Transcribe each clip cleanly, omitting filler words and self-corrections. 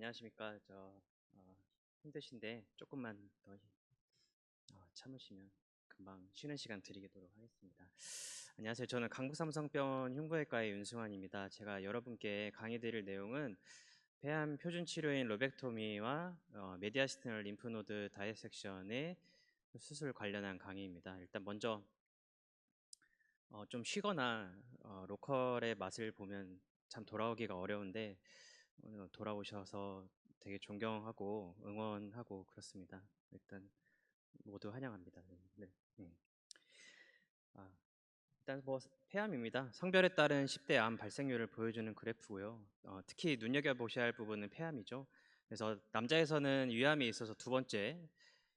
안녕하십니까. 힘드신데 조금만 더 참으시면 금방 쉬는 시간 드리도록 하겠습니다. 안녕하세요. 저는 강북삼성병원 흉부외과의 윤승환입니다. 제가 여러분께 강의드릴 내용은 폐암 표준 치료인 로벡토미와 메디아스티널 림프노드 다이섹션의 수술 관련한 강의입니다. 일단 먼저 좀 쉬거나 로컬의 맛을 보면 참 돌아오기가 어려운데 오늘 돌아오셔서 되게 존경하고 응원하고 그렇습니다. 일단 모두 환영합니다. 네. 네. 아, 일단 폐암입니다. 성별에 따른 10대 암 발생률을 보여주는 그래프고요. 특히 눈여겨보셔야 할 부분은 폐암이죠. 그래서 남자에서는 위암이 있어서 두 번째,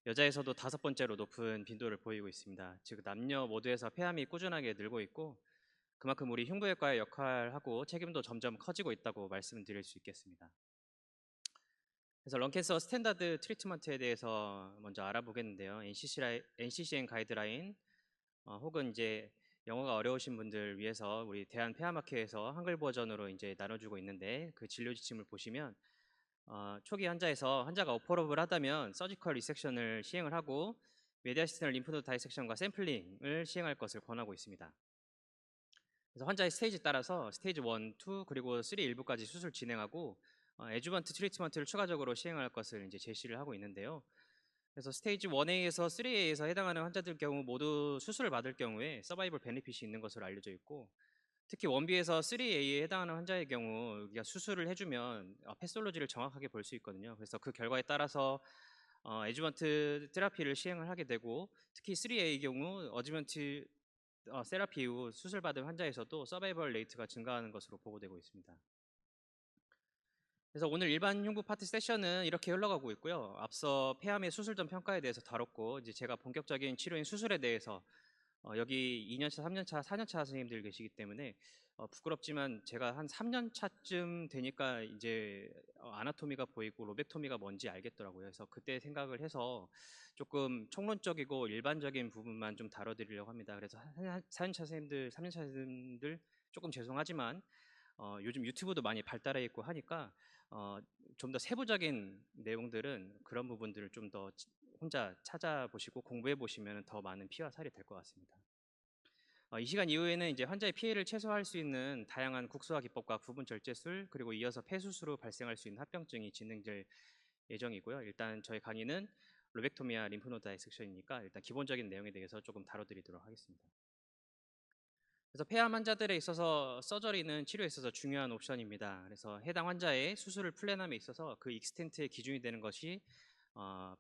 여자에서도 다섯 번째로 높은 빈도를 보이고 있습니다. 즉 남녀 모두에서 폐암이 꾸준하게 늘고 있고 그만큼 우리 흉부외과의 역할하고 책임도 점점 커지고 있다고 말씀드릴 수 있겠습니다. 그래서 런캔서 스탠다드 트리트먼트에 대해서 먼저 알아보겠는데요. NCCN 가이드라인 혹은 이제 영어가 어려우신 분들 위해서 우리 대한폐암학회에서 한글 버전으로 이제 나눠주고 있는데 그 진료 지침을 보시면 초기 환자에서 환자가 오퍼러블하다면 서지컬 리섹션을 시행을 하고 메디아시스널 림프노드 다이섹션과 샘플링을 시행할 것을 권하고 있습니다. 그래서 환자의 스테이지 따라서 스테이지 1, 2 그리고 3 일부까지 수술 진행하고 에주번트 트리트먼트를 추가적으로 시행할 것을 이제 제시를 하고 있는데요. 그래서 스테이지 1A에서 3A에서 해당하는 환자들 경우 모두 수술을 받을 경우에 서바이벌 베네핏이 있는 것으로 알려져 있고 특히 1B에서 3A에 해당하는 환자의 경우 우리가 수술을 해주면 패솔로지를 정확하게 볼 수 있거든요. 그래서 그 결과에 따라서 에주번트 테라피를 시행을 하게 되고 특히 3A 경우 어주번트 세라피 이후 수술받은 환자에서도 서바이벌 레이트가 증가하는 것으로 보고되고 있습니다. 그래서 오늘 일반 흉부 파트 세션은 이렇게 흘러가고 있고요. 앞서 폐암의 수술 전 평가에 대해서 다뤘고 이제 제가 본격적인 치료인 수술에 대해서 여기 2년차, 3년차, 4년차 선생님들 계시기 때문에 부끄럽지만 제가 한 3년차쯤 되니까 이제 아나토미가 보이고 로벡토미가 뭔지 알겠더라고요. 그래서 그때 생각을 해서 조금 총론적이고 일반적인 부분만 좀 다뤄드리려고 합니다. 그래서 4년차 선생님들, 3년차 선생님들 조금 죄송하지만 요즘 유튜브도 많이 발달해 있고 하니까 좀 더 세부적인 내용들은 그런 부분들을 좀 더 혼자 찾아보시고 공부해 보시면 더 많은 피와 살이 될 것 같습니다. 이 시간 이후에는 이제 환자의 피해를 최소화할 수 있는 다양한 국소화 기법과 부분 절제술 그리고 이어서 폐수술로 발생할 수 있는 합병증이 진행될 예정이고요. 일단 저희 강의는 로벡토미아 림프노드 다이섹션이니까 일단 기본적인 내용에 대해서 조금 다뤄드리도록 하겠습니다. 그래서 폐암 환자들에 있어서 서저리는 치료에 있어서 중요한 옵션입니다. 그래서 해당 환자의 수술을 플랜함에 있어서 그 익스텐트의 기준이 되는 것이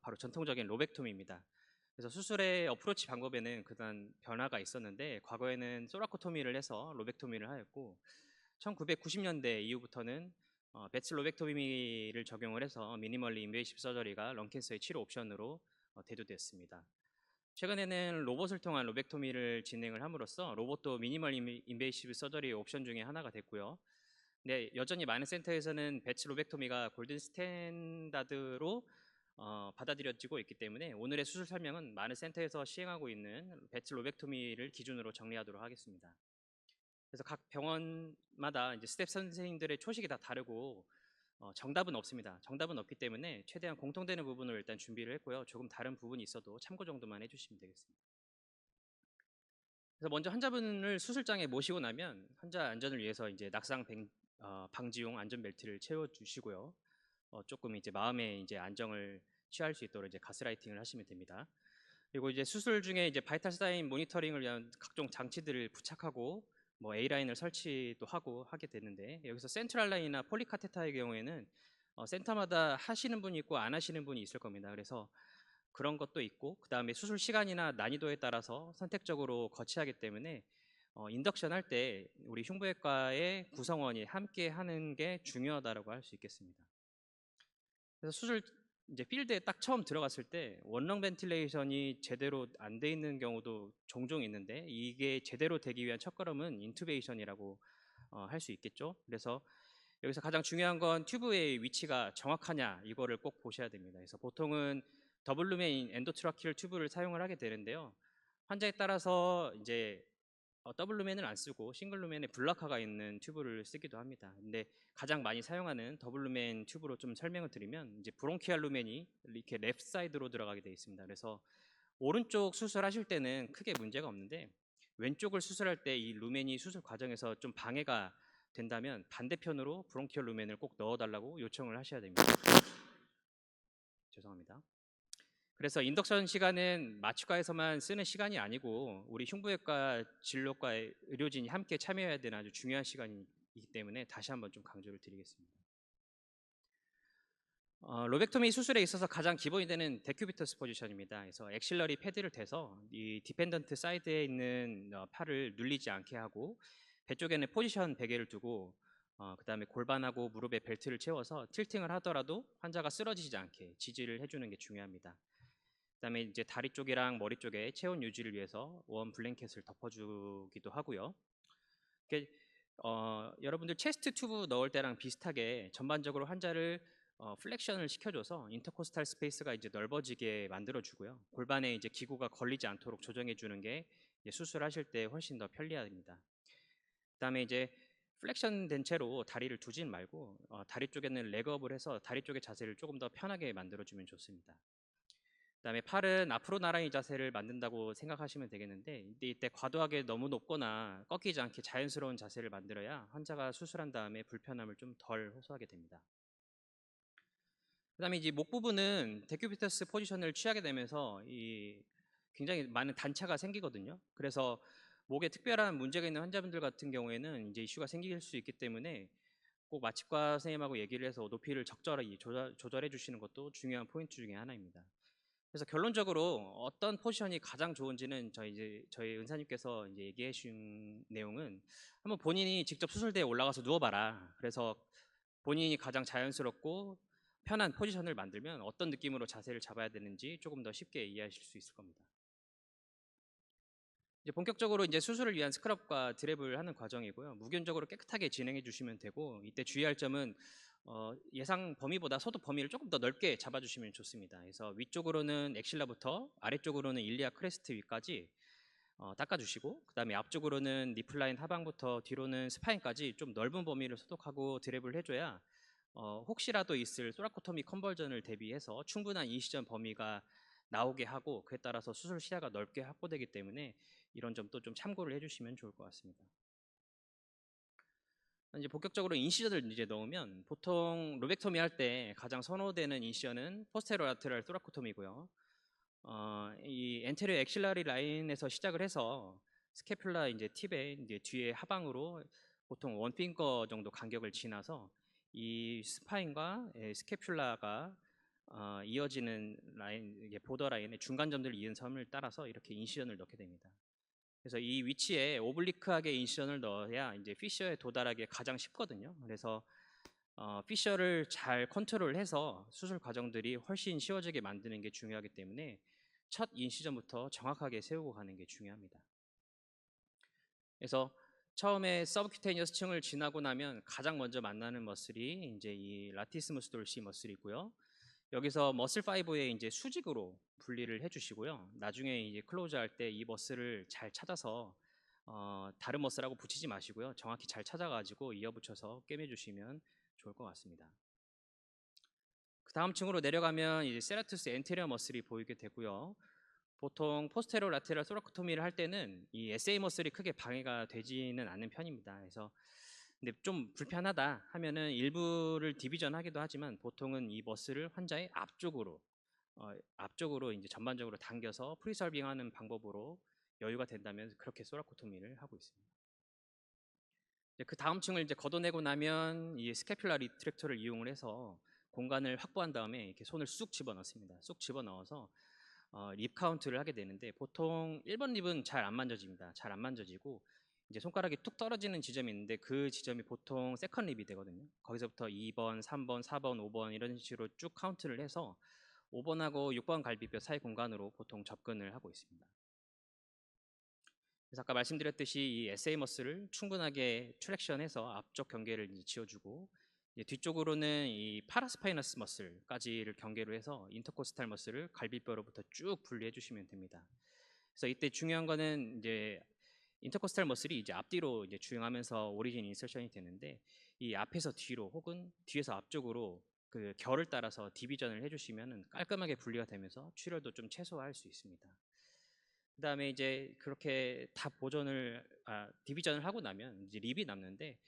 바로 전통적인 로벡토미입니다. 그래서 수술의 어프로치 방법에는 그다음 변화가 있었는데 과거에는 소라코토미를 해서 로벡토미를 하였고 1990년대 이후부터는 배츠 로벡토미를 적용을 해서 미니멀리 인베이시브 서저리가 런캔서의 치료 옵션으로 대두되었습니다. 최근에는 로봇을 통한 로벡토미를 진행을 함으로써 로봇도 미니멀 인베이시브 서저리 옵션 중에 하나가 됐고요. 근데 여전히 많은 센터에서는 배치 로벡토미가 골든 스탠다드로 받아들여지고 있기 때문에 오늘의 수술 설명은 많은 센터에서 시행하고 있는 배치 로벡토미를 기준으로 정리하도록 하겠습니다. 그래서 각 병원마다 이제 스텝 선생님들의 초식이 다 다르고 정답은 없습니다. 정답은 없기 때문에 최대한 공통되는 부분을 일단 준비를 했고요. 조금 다른 부분이 있어도 참고 정도만 해주시면 되겠습니다. 그래서 먼저 환자분을 수술장에 모시고 나면 환자 안전을 위해서 이제 낙상 방지용 안전벨트를 채워주시고요. 조금 이제 마음의 이제 안정을 취할 수 있도록 이제 가스라이팅을 하시면 됩니다. 그리고 이제 수술 중에 이제 바이탈 사인 모니터링을 위한 각종 장치들을 부착하고 뭐 A라인을 설치도 하고 하게 되는데 여기서 센트럴 라인이나 폴리카테타의 경우에는 센터마다 하시는 분이 있고 안 하시는 분이 있을 겁니다. 그래서 그런 것도 있고 그 다음에 수술 시간이나 난이도에 따라서 선택적으로 거치하기 때문에 인덕션 할 때 우리 흉부외과의 구성원이 함께 하는 게 중요하다고 할 수 있겠습니다. 그래서 수술 이제 필드에 딱 처음 들어갔을 때 원렁 벤틸레이션이 제대로 안 돼 있는 경우도 종종 있는데 이게 제대로 되기 위한 첫걸음은 인투베이션이라고 할 수 있겠죠. 그래서 여기서 가장 중요한 건 튜브의 위치가 정확하냐 이거를 꼭 보셔야 됩니다. 그래서 보통은 더블룸의 엔도트라키얼 튜브를 사용을 하게 되는데요. 환자에 따라서 이제 더블 루멘을 안 쓰고 싱글 루멘에 블락화가 있는 튜브를 쓰기도 합니다. 근데 가장 많이 사용하는 더블 루멘 튜브로 좀 설명을 드리면 이제 브론키얼 루멘이 이렇게 랩트 사이드로 들어가게 되어 있습니다. 그래서 오른쪽 수술하실 때는 크게 문제가 없는데 왼쪽을 수술할 때 이 루멘이 수술 과정에서 좀 방해가 된다면 반대편으로 브론키얼 루멘을 꼭 넣어달라고 요청을 하셔야 됩니다. 죄송합니다. 그래서 인덕션 시간은 마취과에서만 쓰는 시간이 아니고 우리 흉부외과 진료과 의료진이 함께 참여해야 되는 아주 중요한 시간이기 때문에 다시 한번 좀 강조를 드리겠습니다. 로벡토미 수술에 있어서 가장 기본이 되는 데큐비터스 포지션입니다. 그래서 엑실러리 패드를 대서 이 디펜던트 사이드에 있는 팔을 눌리지 않게 하고 배 쪽에는 포지션 베개를 두고 그 다음에 골반하고 무릎에 벨트를 채워서 틸팅을 하더라도 환자가 쓰러지지 않게 지지를 해주는 게 중요합니다. 그다음에 이제 다리 쪽이랑 머리 쪽에 체온 유지를 위해서 웜 블랭켓을 덮어주기도 하고요. 여러분들 체스트 튜브 넣을 때랑 비슷하게 전반적으로 환자를 플렉션을 시켜줘서 인터코스탈 스페이스가 이제 넓어지게 만들어주고요. 골반에 이제 기구가 걸리지 않도록 조정해주는 게 수술하실 때 훨씬 더 편리합니다. 그다음에 이제 플렉션 된 채로 다리를 두진 말고 다리 쪽에는 레그업을 해서 다리 쪽의 자세를 조금 더 편하게 만들어주면 좋습니다. 그다음에 팔은 앞으로 나란히 자세를 만든다고 생각하시면 되겠는데 이때 과도하게 너무 높거나 꺾이지 않게 자연스러운 자세를 만들어야 환자가 수술한 다음에 불편함을 좀 덜 호소하게 됩니다. 그다음에 이제 목 부분은 데큐비터스 포지션을 취하게 되면서 굉장히 많은 단차가 생기거든요. 그래서 목에 특별한 문제가 있는 환자분들 같은 경우에는 이제 이슈가 생길 수 있기 때문에 꼭 마취과 선생님하고 얘기를 해서 높이를 적절히 조절해 주시는 것도 중요한 포인트 중에 하나입니다. 그래서 결론적으로 어떤 포지션이 가장 좋은지는 저희 은사님께서 이제 얘기해 주신 내용은 한번 본인이 직접 수술대에 올라가서 누워봐라. 그래서 본인이 가장 자연스럽고 편한 포지션을 만들면 어떤 느낌으로 자세를 잡아야 되는지 조금 더 쉽게 이해하실 수 있을 겁니다. 이제 본격적으로 이제 수술을 위한 스크럽과 드랩을 하는 과정이고요. 무균적으로 깨끗하게 진행해 주시면 되고 이때 주의할 점은 예상 범위보다 소독 범위를 조금 더 넓게 잡아주시면 좋습니다. 그래서 위쪽으로는 엑실라부터 아래쪽으로는 일리아 크레스트 위까지 닦아주시고 그 다음에 앞쪽으로는 니플라인 하방부터 뒤로는 스파인까지 좀 넓은 범위를 소독하고 드랩을 해줘야 혹시라도 있을 소라코토미 컨버전을 대비해서 충분한 인시전 범위가 나오게 하고 그에 따라서 수술 시야가 넓게 확보되기 때문에 이런 점도 좀 참고를 해주시면 좋을 것 같습니다. 이제 본격적으로 인시전을 이제 넣으면 보통 로벡토미 할 때 가장 선호되는 인시전은 포스테로 라테랄 토라코토미고요. 이 엔테리어 엑실라리 라인에서 시작을 해서 스캐뷸라 이제 팁에 이제 뒤에 하방으로 보통 원핑거 정도 간격을 지나서 이 스파인과 스캐뷸라가 이어지는 라인, 보더 라인의 중간 점들을 이은 섬을 따라서 이렇게 인시전을 넣게 됩니다. 그래서 이 위치에 오블리크하게 인시전을 넣어야 이제 피셔에 도달하기 가장 쉽거든요. 그래서 피셔를 잘 컨트롤해서 수술 과정들이 훨씬 쉬워지게 만드는 게 중요하기 때문에 첫 인시전부터 정확하게 세우고 가는 게 중요합니다. 그래서 처음에 서브큐테니어스 층을 지나고 나면 가장 먼저 만나는 머슬이 이제 이 라티스무스 돌시 머슬이고요. 여기서 머슬 파이브의 이제 수직으로 분리를 해주시고요. 나중에 이제 클로즈 할 때 이 머슬을 잘 찾아서 다른 머슬하고 붙이지 마시고요. 정확히 잘 찾아가지고 이어붙여서 꿰매주시면 좋을 것 같습니다. 그 다음 층으로 내려가면 이제 세라투스 엔테리어 머슬이 보이게 되고요. 보통 포스테로 라테랄 소라코토미를 할 때는 이 SA 머슬이 크게 방해가 되지는 않는 편입니다. 그래서 근데 좀 불편하다 하면은 일부를 디비전 하기도 하지만 보통은 이 머슬을 환자의 앞쪽으로 이제 전반적으로 당겨서 프리설빙하는 방법으로 여유가 된다면 그렇게 소라코토미를 하고 있습니다. 그 다음 층을 이제 걷어내고 나면 이 스캐뷸라 리트랙터를 이용을 해서 공간을 확보한 다음에 이렇게 손을 쑥 집어넣습니다. 쑥 집어넣어서 립 카운트를 하게 되는데 보통 1번 립은 잘 안 만져집니다. 잘 안 만져지고 이제 손가락이 툭 떨어지는 지점이 있는데 그 지점이 보통 세컨 립이 되거든요. 거기서부터 2번, 3번, 4번, 5번 이런 식으로 쭉 카운트를 해서 5번하고 6번 갈비뼈 사이 공간으로 보통 접근을 하고 있습니다. 그래서 아까 말씀드렸듯이 이 SA 머슬을 충분하게 트랙션해서 앞쪽 경계를 이제 지어주고 이제 뒤쪽으로는 이 파라스파이너스 머슬까지를 경계로 해서 인터코스탈 머슬을 갈비뼈로부터 쭉 분리해 주시면 됩니다. 그래서 이때 중요한 거는 이제 인터코스탈 머슬이 이제 앞뒤로 이제 주행하면서 오리진 인설션이 되는데, 이 앞에서 뒤로 혹은 뒤에서 앞쪽으로 그 결을 따라서 디비전을 해주시면은 깔끔하게 분리가 되면서 출혈도 좀 최소화할 수 있습니다. 그다음에 이제 그렇게 다 디비전을 하고 나면 이제 립이 남는데,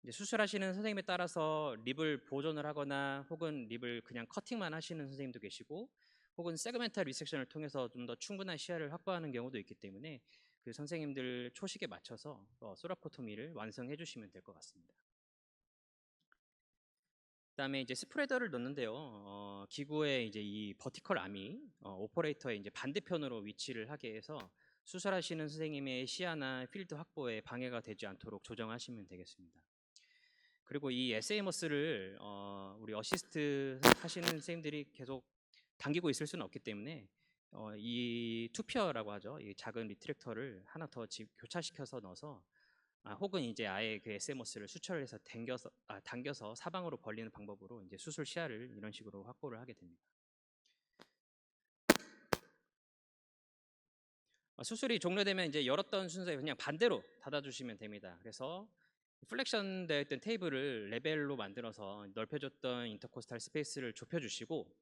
이제 수술하시는 선생님에 따라서 립을 보존을 하거나 혹은 립을 그냥 커팅만 하시는 선생님도 계시고, 혹은 세그멘탈 리섹션을 통해서 좀 더 충분한 시야를 확보하는 경우도 있기 때문에 그 선생님들 초식에 맞춰서 소라코토미를 완성해 주시면 될 것 같습니다. 그다음에 이제 스프레더를 넣는데요. 기구에 이제 이 버티컬 암이 오퍼레이터의 이제 반대편으로 위치를 하게 해서 수술하시는 선생님의 시야나 필드 확보에 방해가 되지 않도록 조정하시면 되겠습니다. 그리고 이 SAMOS를 우리 어시스트 하시는 선생님들이 계속 당기고 있을 수는 없기 때문에 이 투피어라고 하죠. 이 작은 리트랙터를 하나 더 교차시켜서 넣어서 혹은 이제 아예 그 SMOS를 수철을 해서 당겨서 사방으로 벌리는 방법으로 이제 수술 시야를 이런 식으로 확보를 하게 됩니다. 수술이 종료되면 이제 열었던 순서에 그냥 반대로 닫아주시면 됩니다. 그래서 플렉션 되어 있던 테이블을 레벨로 만들어서 넓혀줬던 인터코스탈 스페이스를 좁혀주시고,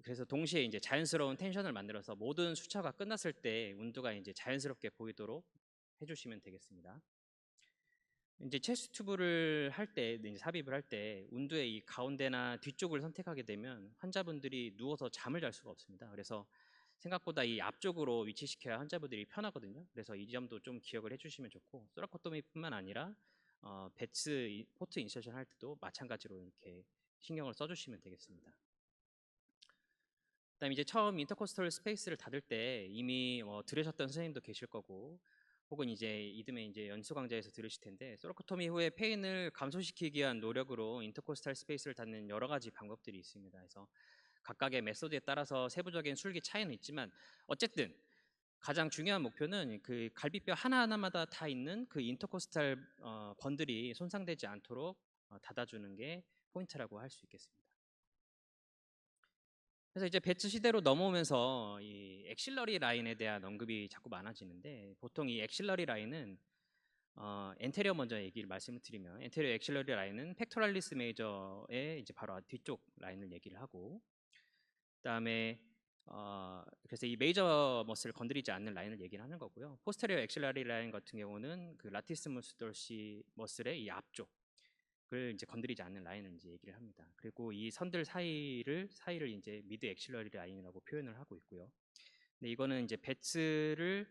그래서 동시에 이제 자연스러운 텐션을 만들어서 모든 수차가 끝났을 때 운두가 이제 자연스럽게 보이도록 해주시면 되겠습니다. 이제 체스트 튜브를 할 때, 삽입을 할 때 운두의 이 가운데나 뒤쪽을 선택하게 되면 환자분들이 누워서 잠을 잘 수가 없습니다. 그래서 생각보다 이 앞쪽으로 위치시켜야 환자분들이 편하거든요. 그래서 이 점도 좀 기억을 해주시면 좋고, 소라코토미뿐만 아니라 배츠 포트 인서션 할 때도 마찬가지로 이렇게 신경을 써주시면 되겠습니다. 그다음에 이제 처음 인터코스털 스페이스를 닫을 때 이미 들으셨던 선생님도 계실 거고, 혹은 이제 이듬해 이제 연수 강좌에서 들으실 텐데, 소라코토미 후에 페인을 감소시키기 위한 노력으로 인터코스탈 스페이스를 닫는 여러 가지 방법들이 있습니다. 그래서 각각의 메소드에 따라서 세부적인 술기 차이는 있지만, 어쨌든 가장 중요한 목표는 그 갈비뼈 하나하나마다 다 있는 그 인터코스탈 번들이 손상되지 않도록 닫아주는 게 포인트라고 할 수 있겠습니다. 그래서 이제 배츠 시대로 넘어오면서 이 엑실러리 라인에 대한 언급이 자꾸 많아지는데, 보통 이 엑실러리 라인은 엔테리어 먼저 말씀을 드리면, 엔테리어 엑실러리 라인은 팩토랄리스 메이저의 이제 바로 뒤쪽 라인을 얘기를 하고, 그다음에 그래서 이 메이저 머슬을 건드리지 않는 라인을 얘기를 하는 거고요. 포스테리어 엑실러리 라인 같은 경우는 그 라티스무스 돌시 머슬의 이 앞쪽 을 이제 건드리지 않는 라인을 이제 얘기를 합니다. 그리고 이 선들 사이를 이제 미드 엑실러리 라인이라고 표현을 하고 있고요. 근데 이거는 이제 배츠를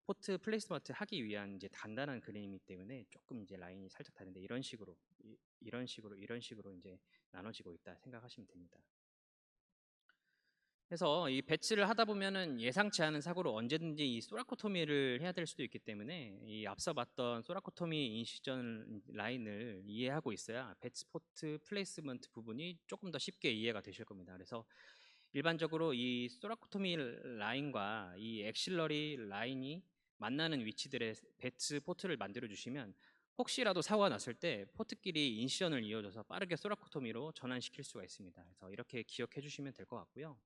포트 플레이스먼트 하기 위한 이제 간단한 그림이기 때문에 조금 이제 라인이 살짝 다른데, 이런 식으로 이제 나눠지고 있다 생각하시면 됩니다. 그래서 이 배치를 하다 보면은 예상치 않은 사고로 언제든지 이 소라코토미를 해야 될 수도 있기 때문에, 이 앞서 봤던 소라코토미 인시전 라인을 이해하고 있어야 배치포트 플레이스먼트 부분이 조금 더 쉽게 이해가 되실 겁니다. 그래서 일반적으로 이 소라코토미 라인과 이 엑실러리 라인이 만나는 위치들의 배치 포트를 만들어 주시면, 혹시라도 사고가 났을 때 포트끼리 인시전을 이어줘서 빠르게 소라코토미로 전환시킬 수가 있습니다. 그래서 이렇게 기억해 주시면 될 것 같고요.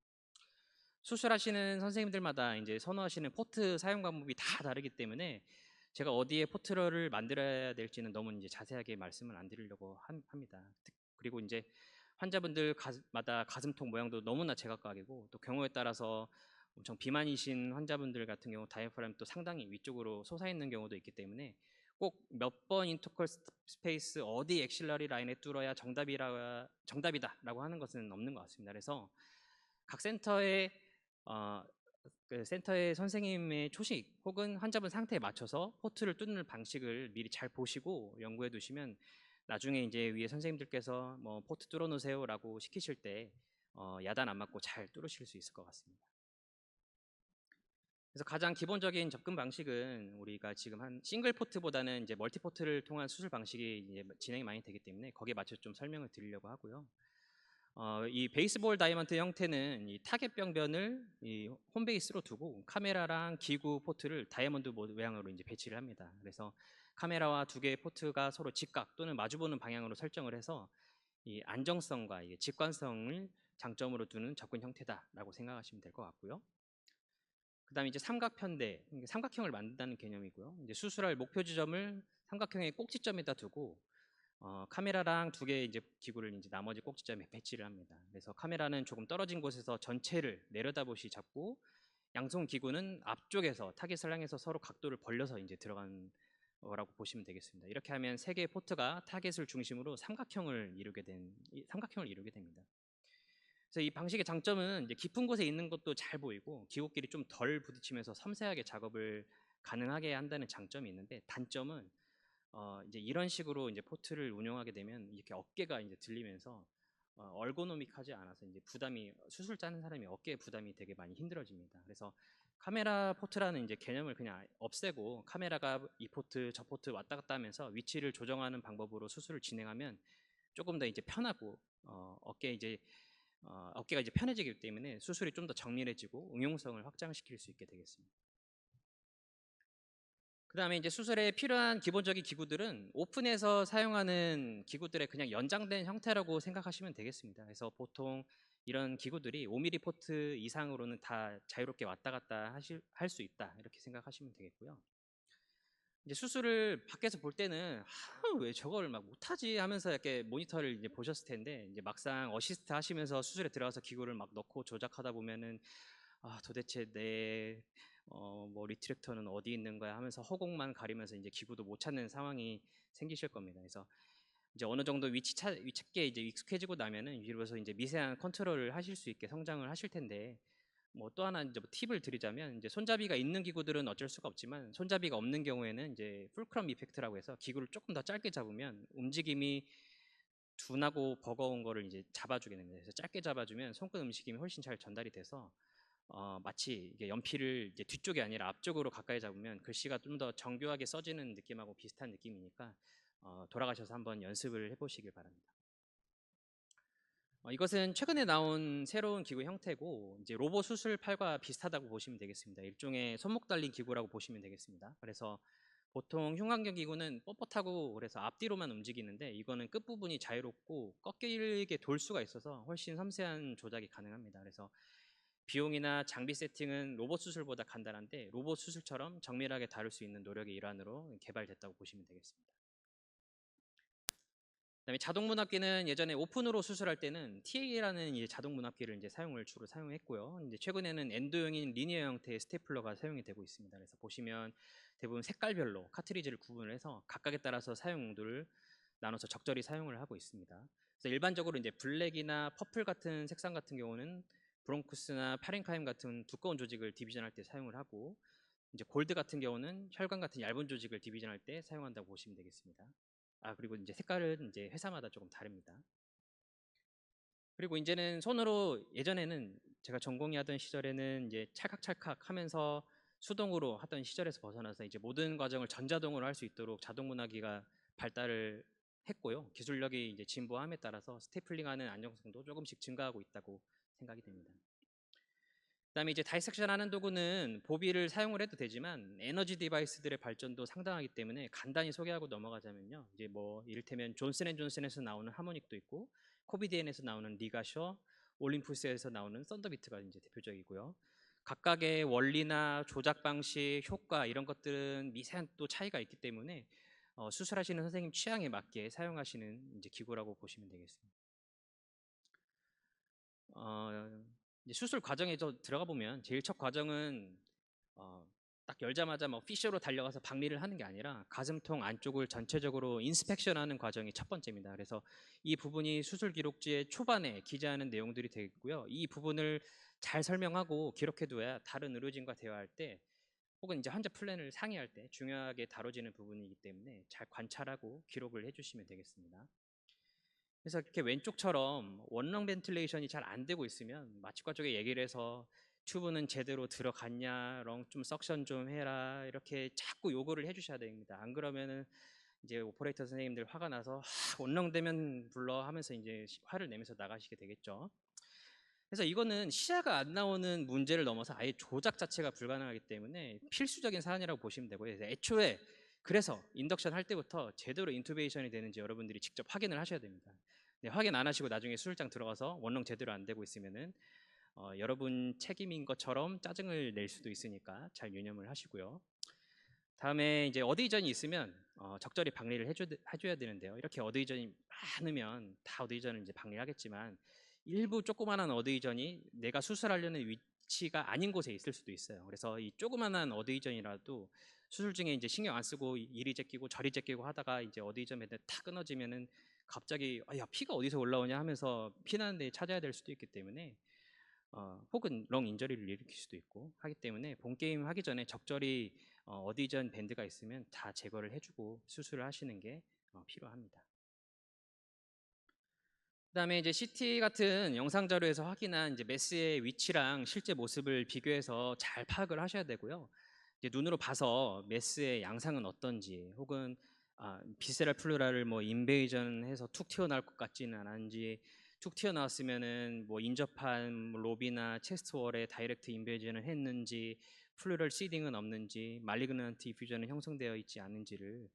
수술하시는 선생님들마다 이제 선호하시는 포트 사용 방법이 다 다르기 때문에 제가 어디에 포트를 만들어야 될지는 너무 이제 자세하게 말씀을 안 드리려고 합니다. 그리고 이제 환자분들마다 가슴통 모양도 너무나 제각각이고, 또 경우에 따라서 엄청 비만이신 환자분들 같은 경우 다이어프램 또 상당히 위쪽으로 솟아 있는 경우도 있기 때문에 꼭 몇 번 인터콜 스페이스 어디 엑실러리 라인에 뚫어야 정답이다라고 하는 것은 없는 것 같습니다. 그래서 각 그 센터의 선생님의 초식 혹은 환자분 상태에 맞춰서 포트를 뚫는 방식을 미리 잘 보시고 연구해 두시면, 나중에 이제 위에 선생님들께서 뭐 포트 뚫어 놓으세요라고 시키실 때 야단 안 맞고 잘 뚫으실 수 있을 것 같습니다. 그래서 가장 기본적인 접근 방식은 우리가 지금 한 싱글 포트보다는 이제 멀티 포트를 통한 수술 방식이 이제 진행이 많이 되기 때문에 거기에 맞춰 좀 설명을 드리려고 하고요. 이 베이스볼 다이아몬드 형태는 이 타겟 병변을 이 홈베이스로 두고 카메라랑 기구 포트를 다이아몬드 모양으로 이제 배치를 합니다. 그래서 카메라와 두 개의 포트가 서로 직각 또는 마주보는 방향으로 설정을 해서 이 안정성과 이 직관성을 장점으로 두는 접근 형태다라고 생각하시면 될 것 같고요. 그다음에 이제 삼각편대, 삼각형을 만든다는 개념이고요. 이제 수술할 목표 지점을 삼각형의 꼭지점에다 두고 카메라랑 두 개의 이제 기구를 이제 나머지 꼭지점에 배치를 합니다. 그래서 카메라는 조금 떨어진 곳에서 전체를 내려다보시 잡고, 양손 기구는 앞쪽에서 타깃을 향해서 서로 각도를 벌려서 이제 들어간 거라고 보시면 되겠습니다. 이렇게 하면 세 개의 포트가 타깃을 중심으로 삼각형을 이루게 됩니다. 그래서 이 방식의 장점은 이제 깊은 곳에 있는 것도 잘 보이고 기구끼리 좀 덜 부딪히면서 섬세하게 작업을 가능하게 한다는 장점이 있는데, 단점은 이제 이런 식으로 이제 포트를 운영하게 되면 이렇게 어깨가 이제 들리면서 얼고노믹하지 않아서 이제 부담이, 수술 짜는 사람이 어깨에 부담이 되게 많이 힘들어집니다. 그래서 카메라 포트라는 이제 개념을 그냥 없애고 카메라가 이 포트 저 포트 왔다 갔다 하면서 위치를 조정하는 방법으로 수술을 진행하면 조금 더 이제 편하고 어깨가 이제 편해지기 때문에 수술이 좀 더 정밀해지고 응용성을 확장시킬 수 있게 되겠습니다. 그 다음에 이제 수술에 필요한 기본적인 기구들은 오픈해서 사용하는 기구들의 그냥 연장된 형태라고 생각하시면 되겠습니다. 그래서 보통 이런 기구들이 5mm 포트 이상으로는 다 자유롭게 왔다 갔다 할 수 있다, 이렇게 생각하시면 되겠고요. 이제 수술을 밖에서 볼 때는 왜 저걸 막 못하지 하면서 이렇게 모니터를 이제 보셨을 텐데, 이제 막상 어시스트 하시면서 수술에 들어가서 기구를 막 넣고 조작하다 보면은 도대체 내 뭐 리트랙터는 어디 있는 거야 하면서 허공만 가리면서 이제 기구도 못 찾는 상황이 생기실 겁니다. 그래서 이제 어느 정도 위치 찾기에 이제 익숙해지고 나면은 이로서 이제 미세한 컨트롤을 하실 수 있게 성장을 하실 텐데, 뭐 또 하나 이제 뭐 팁을 드리자면, 이제 손잡이가 있는 기구들은 어쩔 수가 없지만 손잡이가 없는 경우에는 이제 풀크럼 이펙트라고 해서 기구를 조금 더 짧게 잡으면 움직임이 둔하고 버거운 거를 이제 잡아주게 됩니다. 그래서 짧게 잡아주면 손끝 움직임이 훨씬 잘 전달이 돼서 마치 이게 연필을 이제 뒤쪽이 아니라 앞쪽으로 가까이 잡으면 글씨가 좀 더 정교하게 써지는 느낌하고 비슷한 느낌이니까 돌아가셔서 한번 연습을 해보시길 바랍니다. 이것은 최근에 나온 새로운 기구 형태고, 이제 로봇 수술팔과 비슷하다고 보시면 되겠습니다. 일종의 손목 달린 기구라고 보시면 되겠습니다. 그래서 보통 흉곽경 기구는 뻣뻣하고 그래서 앞뒤로만 움직이는데, 이거는 끝부분이 자유롭고 꺾이게 돌 수가 있어서 훨씬 섬세한 조작이 가능합니다. 그래서 비용이나 장비 세팅은 로봇 수술보다 간단한데, 로봇 수술처럼 정밀하게 다룰 수 있는 노력의 일환으로 개발됐다고 보시면 되겠습니다. 그다음에 자동 문합기는 예전에 오픈으로 수술할 때는 TA라는 이제 자동 문합기를 이제 주로 사용했고요. 이제 최근에는 엔도형인 리니어 형태의 스테플러가 사용이 되고 있습니다. 그래서 보시면 대부분 색깔별로 카트리지를 구분을 해서 각각에 따라서 사용 용도를 나눠서 적절히 사용을 하고 있습니다. 그래서 일반적으로 이제 블랙이나 퍼플 같은 색상 같은 경우는 브론쿠스나 파렌카임 같은 두꺼운 조직을 디비전할 때 사용을 하고, 이제 골드 같은 경우는 혈관 같은 얇은 조직을 디비전할 때 사용한다고 보시면 되겠습니다. 그리고 이제 색깔은 이제 회사마다 조금 다릅니다. 그리고 이제는 손으로, 예전에는 제가 전공의 하던 시절에는 이제 찰칵찰칵 하면서 수동으로 하던 시절에서 벗어나서 이제 모든 과정을 전자동으로 할 수 있도록 자동문화기가 발달을 했고요. 기술력이 이제 진보함에 따라서 스테플링하는 안정성도 조금씩 증가하고 있다고 생각이 됩니다. 그다음에 이제 다이섹션 하는 도구는 보비를 사용을 해도 되지만 에너지 디바이스들의 발전도 상당하기 때문에 간단히 소개하고 넘어가자면요. 이제 뭐 이를테면 존슨앤존슨에서 나오는 하모닉도 있고, 코비디엔에서 나오는 리가셔, 올림푸스에서 나오는 썬더비트가 이제 대표적이고요. 각각의 원리나 조작 방식, 효과 이런 것들은 미세한 또 차이가 있기 때문에 수술하시는 선생님 취향에 맞게 사용하시는 이제 기구라고 보시면 되겠습니다. 이제 수술 과정에 들어가 보면 제일 첫 과정은 딱 열자마자 뭐 피셔로 달려가서 박리를 하는 게 아니라 가슴통 안쪽을 전체적으로 인스펙션하는 과정이 첫 번째입니다. 그래서 이 부분이 수술 기록지에 초반에 기재하는 내용들이 되겠고요. 이 부분을 잘 설명하고 기록해둬야 다른 의료진과 대화할 때 혹은 이제 환자 플랜을 상의할 때 중요하게 다뤄지는 부분이기 때문에 잘 관찰하고 기록을 해주시면 되겠습니다. 그래서 이렇게 왼쪽처럼 원렁 벤틸레이션이 잘 안 되고 있으면 마취과 쪽에 얘기를 해서 튜브는 제대로 들어갔냐, 렁 좀 석션 좀 해라, 이렇게 자꾸 요구를 해주셔야 됩니다. 안 그러면은 이제 오퍼레이터 선생님들 화가 나서 원렁되면 불러 하면서 이제 화를 내면서 나가시게 되겠죠. 그래서 이거는 시야가 안 나오는 문제를 넘어서 아예 조작 자체가 불가능하기 때문에 필수적인 사안이라고 보시면 되고요. 그래서 애초에 그래서 인덕션 할 때부터 제대로 인투베이션이 되는지 여러분들이 직접 확인을 하셔야 됩니다. 네, 확인 안 하시고 나중에 수술장 들어가서 원렁 제대로 안 되고 있으면은 여러분 책임인 것처럼 짜증을 낼 수도 있으니까 잘 유념을 하시고요. 다음에 이제 어드이전이 있으면 적절히 박리를 해줘야 되는데요. 이렇게 어드이전이 많으면 다 어드이전을 이제 박리를 하겠지만 일부 조그만한 어드이전이 내가 수술하려는 위치가 아닌 곳에 있을 수도 있어요. 그래서 이 조그만한 어드이전이라도 수술 중에 이제 신경 안 쓰고 이리 제끼고 저리 제끼고 하다가 이제 어드이전 멘트 탁 끊어지면은 갑자기 야 피가 어디서 올라오냐 하면서 피나는 데 찾아야 될 수도 있기 때문에 혹은 렁 인저리를 일으킬 수도 있고 하기 때문에 본 게임 하기 전에 적절히 어디전 밴드가 있으면 다 제거를 해주고 수술을 하시는 게 필요합니다. 그다음에 이제 CT 같은 영상 자료에서 확인한 이제 메스의 위치랑 실제 모습을 비교해서 잘 파악을 하셔야 되고요. 이제 눈으로 봐서 메스의 양상은 어떤지, 혹은 비세랄 플루라를 뭐 인베이전해서 툭 튀어나올 것 같지는 않은지, 툭 튀어나왔으면은 뭐 인접한 로비나 체스트월에 다이렉트 인베이전을 했는지, 플루럴 시딩은 없는지, 말리그넌트 디퓨전은 형성되어 있지 않은지를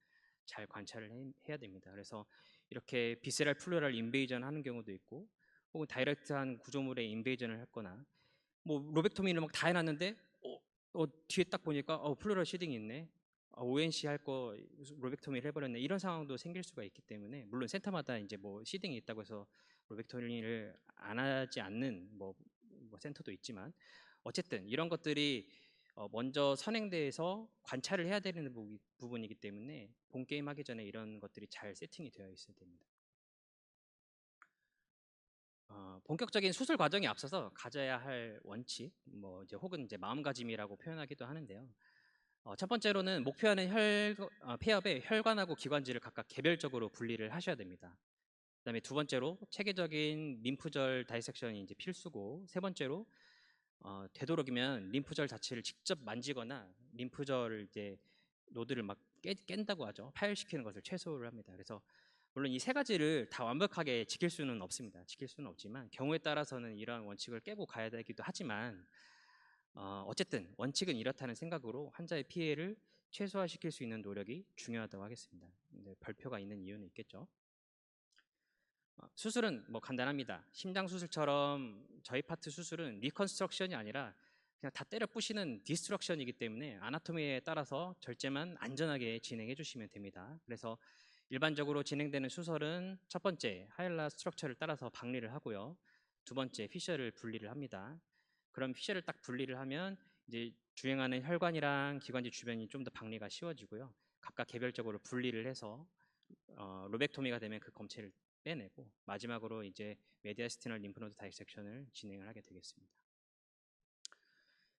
잘 관찰을 해야 됩니다. 그래서 이렇게 비세랄 플루럴 인베이전 하는 경우도 있고, 혹은 다이렉트한 구조물에 인베이전을 했거나, 뭐 로벡토미를 막 다 해놨는데 뒤에 딱 보니까 플루럴 시딩이 있네. ONC 할 거 로벡토미를 해버렸네. 이런 상황도 생길 수가 있기 때문에, 물론 센터마다 이제 뭐 시딩이 있다고 해서 로벡토미를 안 하지 않는 뭐 센터도 있지만, 어쨌든 이런 것들이 먼저 선행돼서 관찰을 해야 되는 부분이기 때문에 본 게임 하기 전에 이런 것들이 잘 세팅이 되어 있어야 됩니다. 본격적인 수술 과정에 앞서서 가져야 할 원칙, 뭐 이제 혹은 이제 마음가짐이라고 표현하기도 하는데요. 첫 번째로는 목표하는 폐업의 혈관하고 기관지를 각각 개별적으로 분리를 하셔야 됩니다. 그다음에 두 번째로 체계적인 림프절 다이섹션이 이제 필수고, 세 번째로 되도록이면 림프절 자체를 직접 만지거나 림프절을 이제 노드를 막 깬다고 하죠. 파열시키는 것을 최소를 합니다. 그래서 물론 이 세 가지를 다 완벽하게 지킬 수는 없습니다. 지킬 수는 없지만 경우에 따라서는 이러한 원칙을 깨고 가야 되기도 하지만, 어쨌든 원칙은 이렇다는 생각으로 환자의 피해를 최소화시킬 수 있는 노력이 중요하다고 하겠습니다. 네, 별표가 있는 이유는 있겠죠. 수술은 뭐 간단합니다. 심장 수술처럼 저희 파트 수술은 리컨스트럭션이 아니라 그냥 다 때려 부시는 디스트럭션이기 때문에 아나토미에 따라서 절제만 안전하게 진행해 주시면 됩니다. 그래서 일반적으로 진행되는 수술은 첫 번째 하일라 스트럭처를 따라서 박리를 하고요. 두 번째 피셔를 분리를 합니다. 그럼 피셔를 딱 분리를 하면 이제 주행하는 혈관이랑 기관지 주변이 좀 더 박리가 쉬워지고요. 각각 개별적으로 분리를 해서 로벡토미가 되면 그 검체를 빼내고, 마지막으로 이제 메디아스티널 림프노드 다이섹션을 진행을 하게 되겠습니다.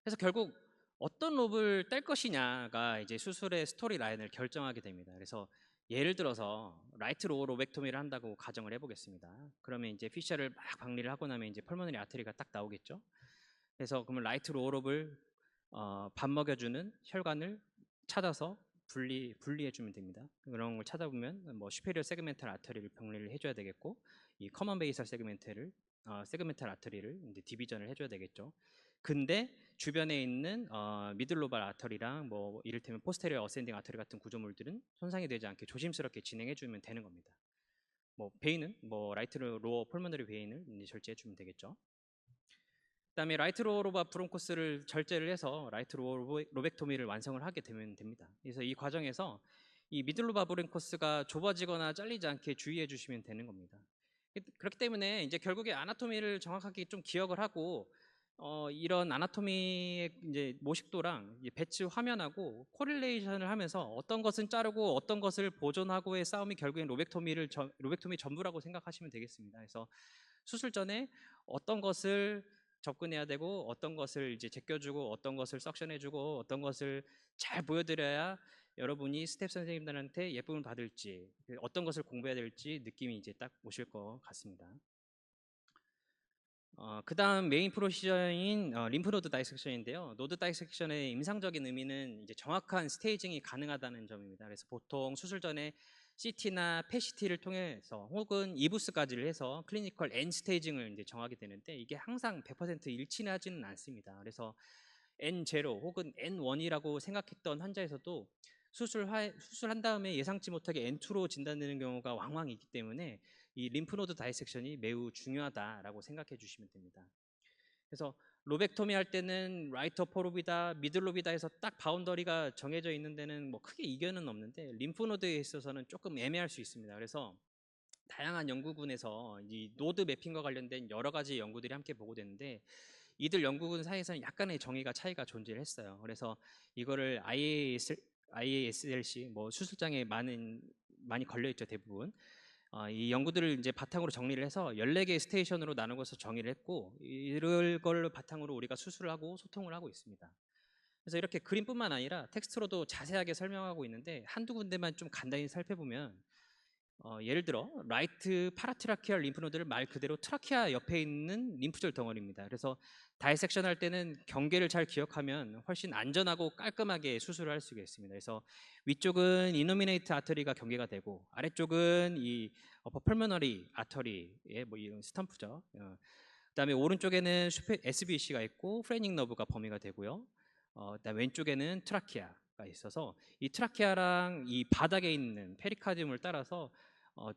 그래서 결국 어떤 롭을 뗄 것이냐가 이제 수술의 스토리 라인을 결정하게 됩니다. 그래서 예를 들어서 라이트 로어 로벡토미를 한다고 가정을 해보겠습니다. 그러면 이제 피셔를 막 박리를 하고 나면 이제 펄모너리 아테리가 딱 나오겠죠. 그래서 그러면 라이트 로어 롭을 밥 먹여주는 혈관을 찾아서 분리해주면 됩니다. 그런 걸 찾아보면 뭐 슈페리어 세그멘탈 아터리를 병리를 해줘야 되겠고, 이 커먼 베이설 세그멘탈 아터리를 이제 디비전을 해줘야 되겠죠. 근데 주변에 있는 미들 로발 아터리랑 뭐 이를테면 포스테리어 어센딩 아터리 같은 구조물들은 손상이 되지 않게 조심스럽게 진행해주면 되는 겁니다. 뭐 베인은 뭐 라이트 로어 폴모너리 베인을 이제 절제해주면 되겠죠. 그다음에 라이트 로어 로바 브론코스를 절제를 해서 라이트 로어 로벡토미를 완성을 하게 되면 됩니다. 그래서 이 과정에서 이 미들 로바 브론코스가 좁아지거나 잘리지 않게 주의해 주시면 되는 겁니다. 그렇기 때문에 이제 결국에 아나토미를 정확하게 좀 기억을 하고 이런 아나토미의 이제 모식도랑 이제 배치 화면하고 코릴레이션을 하면서 어떤 것은 자르고 어떤 것을 보존하고의 싸움이 결국엔 로벡토미 전부라고 생각하시면 되겠습니다. 그래서 수술 전에 어떤 것을 접근해야 되고, 어떤 것을 이제 제껴주고, 어떤 것을 석션해주고, 어떤 것을 잘 보여드려야 여러분이 스텝 선생님들한테 예쁨을 받을지, 어떤 것을 공부해야 될지 느낌이 이제 딱 오실 것 같습니다. 그 다음 메인 프로시저인 림프노드 다이섹션인데요. 노드 다이섹션의 임상적인 의미는 이제 정확한 스테이징이 가능하다는 점입니다. 그래서 보통 수술 전에 CT나 PET-CT를 통해서 혹은 이부스까지를 해서 클리니컬 N 스테이징을 이제 정하게 되는데, 이게 항상 100% 일치하지는 않습니다. 그래서 N0 혹은 N1이라고 생각했던 환자에서도 수술한 다음에 예상치 못하게 N2로 진단되는 경우가 왕왕 있기 때문에 이 림프노드 다이섹션이 매우 중요하다라고 생각해 주시면 됩니다. 그래서 로벡토미 할 때는 라이트 어퍼 로비다, 미들 로비다 해서 딱 바운더리가 정해져 있는 데는 뭐 크게 이견은 없는데 림프 노드에 있어서는 조금 애매할 수 있습니다. 그래서 다양한 연구군에서 이 노드 매핑과 관련된 여러 가지 연구들이 함께 보고됐는데 이들 연구군 사이에서는 약간의 정의가 차이가 존재했어요. 그래서 이거를 IASLC 뭐 수술장에 많이 걸려 있죠, 대부분. 이 연구들을 이제 바탕으로 정리를 해서 14개의 스테이션으로 나누어서 정의를 했고 이럴 걸 바탕으로 우리가 수술을 하고 소통을 하고 있습니다. 그래서 이렇게 그림뿐만 아니라 텍스트로도 자세하게 설명하고 있는데 한두 군데만 좀 간단히 살펴보면 예를 들어 라이트 파라트라키알 림프노드를 말 그대로 트라키아 옆에 있는 림프절 덩어리입니다. 그래서 다이섹션 할 때는 경계를 잘 기억하면 훨씬 안전하고 깔끔하게 수술을 할 수가 있습니다. 그래서 위쪽은 이노미네이트 아터리가 경계가 되고 아래쪽은 이 어퍼 펄머너리 아터리의 뭐 이런 스탬프죠. 그다음에 오른쪽에는 SBC가 있고 프레닝 너브가 범위가 되고요. 그다음에 왼쪽에는 트라키아가 있어서 이 트라키아랑 이 바닥에 있는 페리카디움을 따라서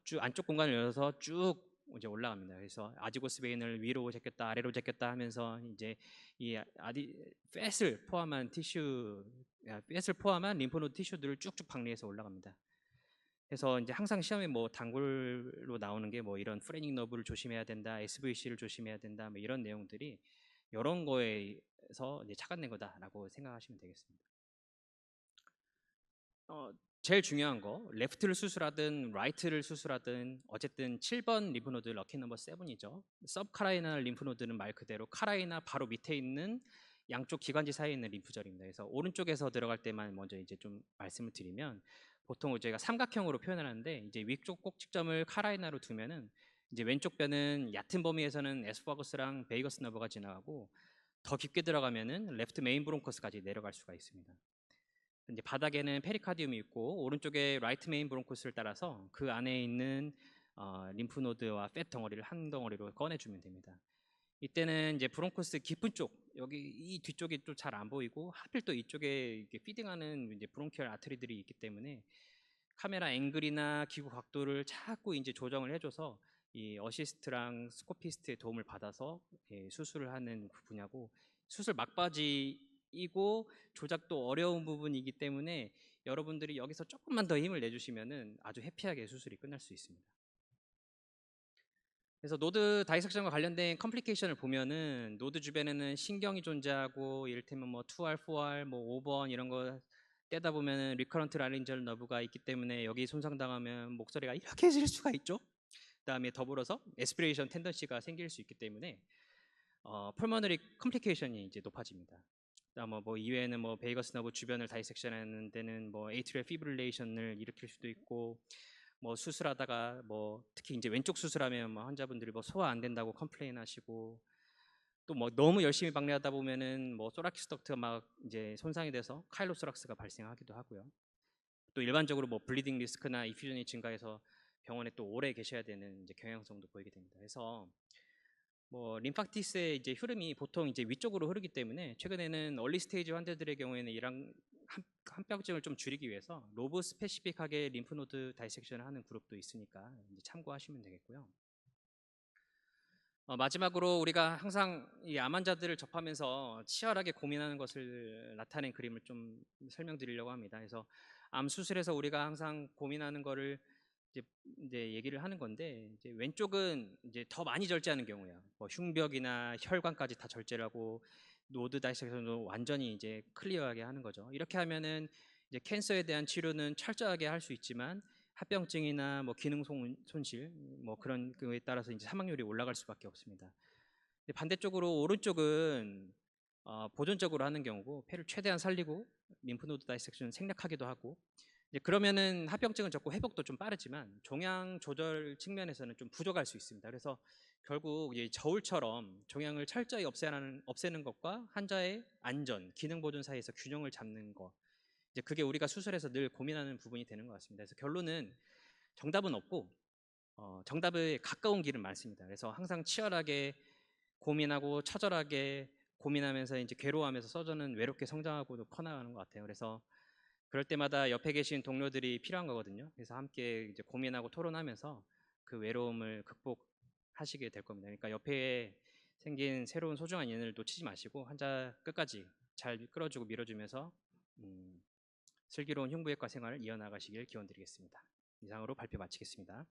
쭉 안쪽 공간을 열어서 쭉 이제 올라갑니다. 그래서 아지고스 베인을 위로 제꼈다 아래로 제꼈다 하면서 이제 이 팻을 포함한 팻을 포함한 림프노드 티슈들을 쭉쭉 박리해서 올라갑니다. 그래서 이제 항상 시험에 뭐 단골로 나오는 게 뭐 이런 프레닝 너브를 조심해야 된다, SVC를 조심해야 된다, 뭐 이런 내용들이 이런 거에서 이제 착안된 거다라고 생각하시면 되겠습니다. 제일 중요한 거 레프트를 수술하든 라이트를 수술하든 어쨌든 7번 림프노드 럭키 넘버 7이죠. 서브카라이나 림프노드는 말 그대로 카라이나 바로 밑에 있는 양쪽 기관지 사이에 있는 림프절입니다. 그래서 오른쪽에서 들어갈 때만 먼저 이제 좀 말씀을 드리면 보통 저희가 삼각형으로 표현을 하는데 이제 위쪽 꼭지점을 카라이나로 두면은 이제 왼쪽 뼈는 얕은 범위에서는 에스파거스랑 베이거스 너브가 지나가고 더 깊게 들어가면은 레프트 메인 브론커스까지 내려갈 수가 있습니다. 이제 바닥에는 페리카디움이 있고 오른쪽에 라이트 메인 브론코스를 따라서 그 안에 있는 림프노드와 팻 덩어리를 한 덩어리로 꺼내주면 됩니다. 이때는 이제 브론코스 깊은 쪽 여기 이 뒤쪽이 또 잘 안 보이고 하필 또 이쪽에 피딩하는 이제 브론키얼 아트리들이 있기 때문에 카메라 앵글이나 기구 각도를 자꾸 이제 조정을 해줘서 이 어시스트랑 스코피스트의 도움을 받아서 수술을 하는 그 분야고 수술 막바지이고 조작도 어려운 부분이기 때문에 여러분들이 여기서 조금만 더 힘을 내주시면은 아주 해피하게 수술이 끝날 수 있습니다. 그래서 노드 다이섹션과 관련된 컴플리케이션을 보면은 노드 주변에는 신경이 존재하고 이를테면 뭐 2R, 4R, 뭐 5번 이런 거 떼다 보면은 리커런트 라린절 너브가 있기 때문에 여기 손상당하면 목소리가 이렇게 질 수가 있죠. 그다음에 더불어서 에스피레이션 텐던시가 생길 수 있기 때문에 펄머너리 컴플리케이션이 이제 높아집니다. 그다음 뭐 이외에는 뭐 베이거스 너브 주변을 다이섹션하는 데는 뭐 에이트리얼 피브릴레이션을 일으킬 수도 있고 뭐 수술하다가 뭐 특히 이제 왼쪽 수술하면 뭐 환자분들이 뭐 소화 안 된다고 컴플레인 하시고 또 뭐 너무 열심히 박리하다 보면은 뭐 소라키스 덕트가 막 이제 손상이 돼서 카일로소락스가 발생하기도 하고요. 또 일반적으로 뭐 블리딩 리스크나 이퓨전이 증가해서 병원에 또 오래 계셔야 되는 이제 경향성도 보이게 됩니다. 그래서 뭐 림파티스의 이제 흐름이 보통 이제 위쪽으로 흐르기 때문에 최근에는 얼리 스테이지 환자들의 경우에는 이런 합병증을 좀 줄이기 위해서 로브 스페시픽하게 림프노드 다이섹션을 하는 그룹도 있으니까 이제 참고하시면 되겠고요. 마지막으로 우리가 항상 이 암 환자들을 접하면서 치열하게 고민하는 것을 나타낸 그림을 좀 설명드리려고 합니다. 그래서 암 수술에서 우리가 항상 고민하는 거를 이제 얘기를 하는 건데 이제 왼쪽은 이제 더 많이 절제하는 경우야. 뭐 흉벽이나 혈관까지 다 절제를 하고 노드 다이섹션도 완전히 이제 클리어하게 하는 거죠. 이렇게 하면은 이제 캔서에 대한 치료는 철저하게 할 수 있지만 합병증이나 뭐 기능 손실 뭐 그런 거에 따라서 이제 사망률이 올라갈 수밖에 없습니다. 반대쪽으로 오른쪽은 보존적으로 하는 경우고 폐를 최대한 살리고 림프노드 다이섹션 생략하기도 하고 이제 그러면은 합병증은 적고 회복도 좀 빠르지만 종양 조절 측면에서는 좀 부족할 수 있습니다. 그래서 결국 이 저울처럼 종양을 철저히 없애는 것과 환자의 안전, 기능 보존 사이에서 균형을 잡는 것 이제 그게 우리가 수술에서 늘 고민하는 부분이 되는 것 같습니다. 그래서 결론은 정답은 없고 정답에 가까운 길은 많습니다. 그래서 항상 치열하게 고민하고 처절하게 고민하면서 이제 괴로워하면서 서전은 외롭게 성장하고 커나가는 것 같아요. 그래서 그럴 때마다 옆에 계신 동료들이 필요한 거거든요. 그래서 함께 이제 고민하고 토론하면서 그 외로움을 극복하시게 될 겁니다. 그러니까 옆에 생긴 새로운 소중한 인연을 놓치지 마시고 환자 끝까지 잘 끌어주고 밀어주면서 슬기로운 흉부외과 생활을 이어나가시길 기원드리겠습니다. 이상으로 발표 마치겠습니다.